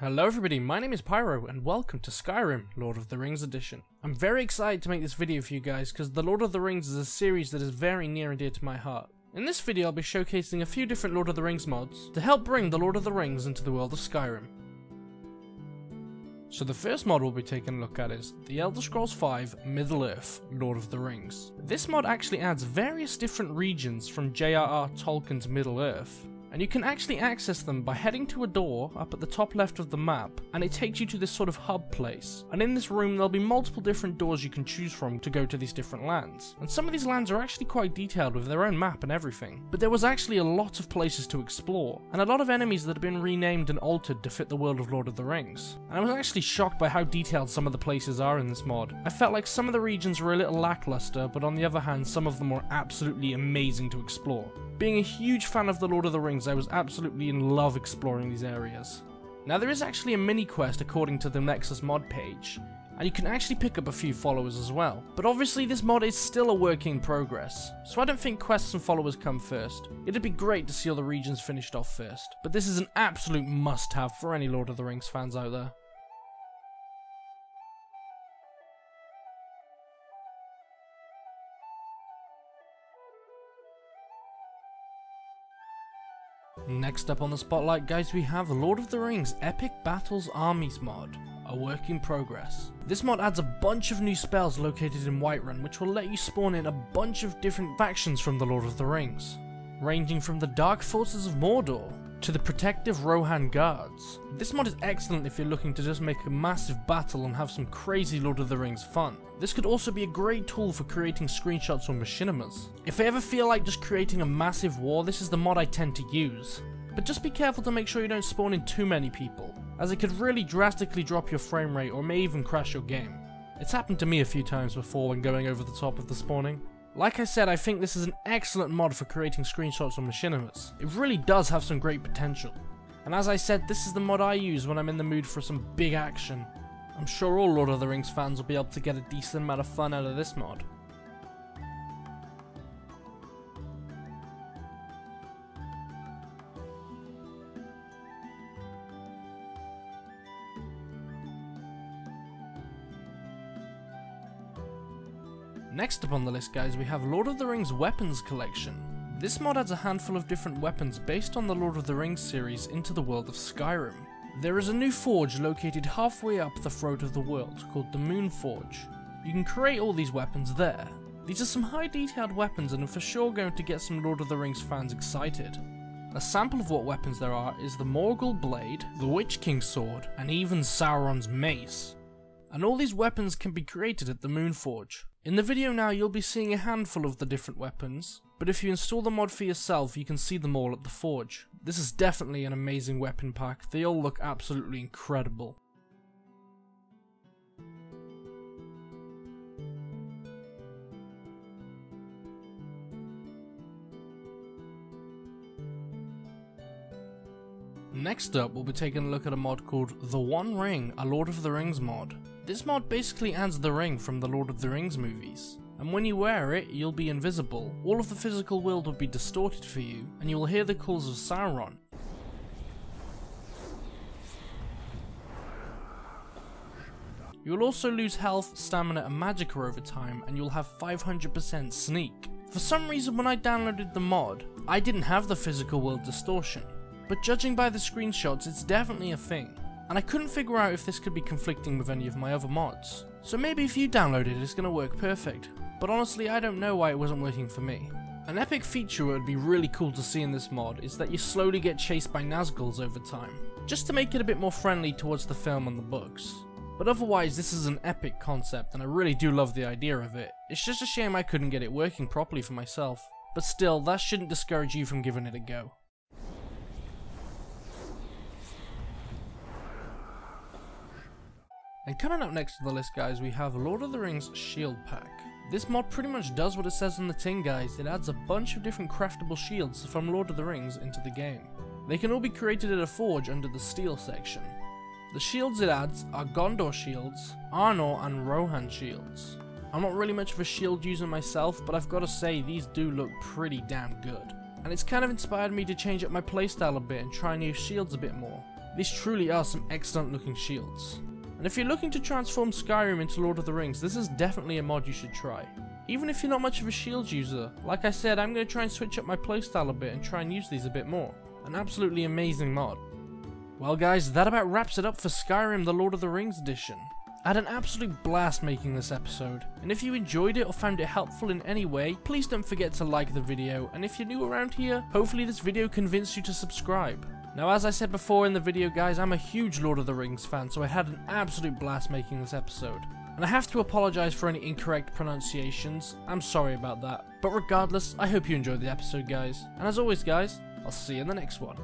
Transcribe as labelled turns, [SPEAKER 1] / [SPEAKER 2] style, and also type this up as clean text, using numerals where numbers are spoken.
[SPEAKER 1] Hello everybody, my name is Pyro and welcome to Skyrim, Lord of the Rings edition. I'm very excited to make this video for you guys because the Lord of the Rings is a series that is very near and dear to my heart. In this video I'll be showcasing a few different Lord of the Rings mods to help bring the Lord of the Rings into the world of Skyrim. So the first mod we'll be taking a look at is the Elder Scrolls V Middle-earth Lord of the Rings. This mod actually adds various different regions from J.R.R. Tolkien's Middle-earth, and you can actually access them by heading to a door up at the top left of the map, and it takes you to this sort of hub place. And in this room there'll be multiple different doors you can choose from to go to these different lands. And some of these lands are actually quite detailed with their own map and everything. But there was actually a lot of places to explore, and a lot of enemies that have been renamed and altered to fit the world of Lord of the Rings. And I was actually shocked by how detailed some of the places are in this mod. I felt like some of the regions were a little lackluster, but on the other hand some of them were absolutely amazing to explore. Being a huge fan of the Lord of the Rings, I was absolutely in love exploring these areas. Now there is actually a mini quest according to the Nexus mod page, and you can actually pick up a few followers as well. But obviously this mod is still a work in progress, so I don't think quests and followers come first. It'd be great to see all the regions finished off first, but this is an absolute must-have for any Lord of the Rings fans out there. Next up on the spotlight, guys, we have Lord of the Rings Epic Battles Armies Mod, a work in progress. This mod adds a bunch of new spells located in Whiterun, which will let you spawn in a bunch of different factions from the Lord of the Rings, ranging from the Dark Forces of Mordor to the protective Rohan Guards. This mod is excellent if you're looking to just make a massive battle and have some crazy Lord of the Rings fun. This could also be a great tool for creating screenshots or machinimas. If I ever feel like just creating a massive war, this is the mod I tend to use. But just be careful to make sure you don't spawn in too many people, as it could really drastically drop your frame rate or may even crash your game. It's happened to me a few times before when going over the top of the spawning. Like I said, I think this is an excellent mod for creating screenshots or machinimas. It really does have some great potential. And as I said, this is the mod I use when I'm in the mood for some big action. I'm sure all Lord of the Rings fans will be able to get a decent amount of fun out of this mod. Next up on the list, guys, we have Lord of the Rings Weapons Collection. This mod adds a handful of different weapons based on the Lord of the Rings series into the world of Skyrim. There is a new forge located halfway up the throat of the world called the Moon Forge. You can create all these weapons there. These are some high detailed weapons and are for sure going to get some Lord of the Rings fans excited. A sample of what weapons there are is the Morgul Blade, the Witch King's Sword, and even Sauron's Mace. And all these weapons can be created at the Moon Forge. In the video now you'll be seeing a handful of the different weapons, but if you install the mod for yourself you can see them all at the forge. This is definitely an amazing weapon pack, they all look absolutely incredible. Next up, we'll be taking a look at a mod called The One Ring, a Lord of the Rings mod. This mod basically adds the ring from the Lord of the Rings movies, and when you wear it, you'll be invisible. All of the physical world will be distorted for you, and you will hear the calls of Sauron. You will also lose health, stamina, and magicka over time, and you'll have 500% sneak. For some reason, when I downloaded the mod, I didn't have the physical world distortion. But judging by the screenshots, it's definitely a thing, and I couldn't figure out if this could be conflicting with any of my other mods. So maybe if you download it, it's gonna work perfect, but honestly I don't know why it wasn't working for me. An epic feature would be really cool to see in this mod is that you slowly get chased by Nazguls over time, just to make it a bit more friendly towards the film and the books. But otherwise this is an epic concept and I really do love the idea of it. It's just a shame I couldn't get it working properly for myself, but still that shouldn't discourage you from giving it a go. And coming up next to the list, guys, we have Lord of the Rings Shield Pack. This mod pretty much does what it says on the tin, guys. It adds a bunch of different craftable shields from Lord of the Rings into the game. They can all be created at a forge under the steel section. The shields it adds are Gondor shields, Arnor and Rohan shields. I'm not really much of a shield user myself, but I've got to say these do look pretty damn good. And it's kind of inspired me to change up my playstyle a bit and try new shields a bit more. These truly are some excellent looking shields. And if you're looking to transform Skyrim into Lord of the Rings, this is definitely a mod you should try. Even if you're not much of a shield user, like I said, I'm going to try and switch up my playstyle a bit and try and use these a bit more. An absolutely amazing mod. Well guys, that about wraps it up for Skyrim the Lord of the Rings edition. I had an absolute blast making this episode, and if you enjoyed it or found it helpful in any way, please don't forget to like the video, and if you're new around here, hopefully this video convinced you to subscribe. Now as I said before in the video guys, I'm a huge Lord of the Rings fan, so I had an absolute blast making this episode. And I have to apologise for any incorrect pronunciations, I'm sorry about that. But regardless, I hope you enjoyed the episode guys, and as always guys, I'll see you in the next one.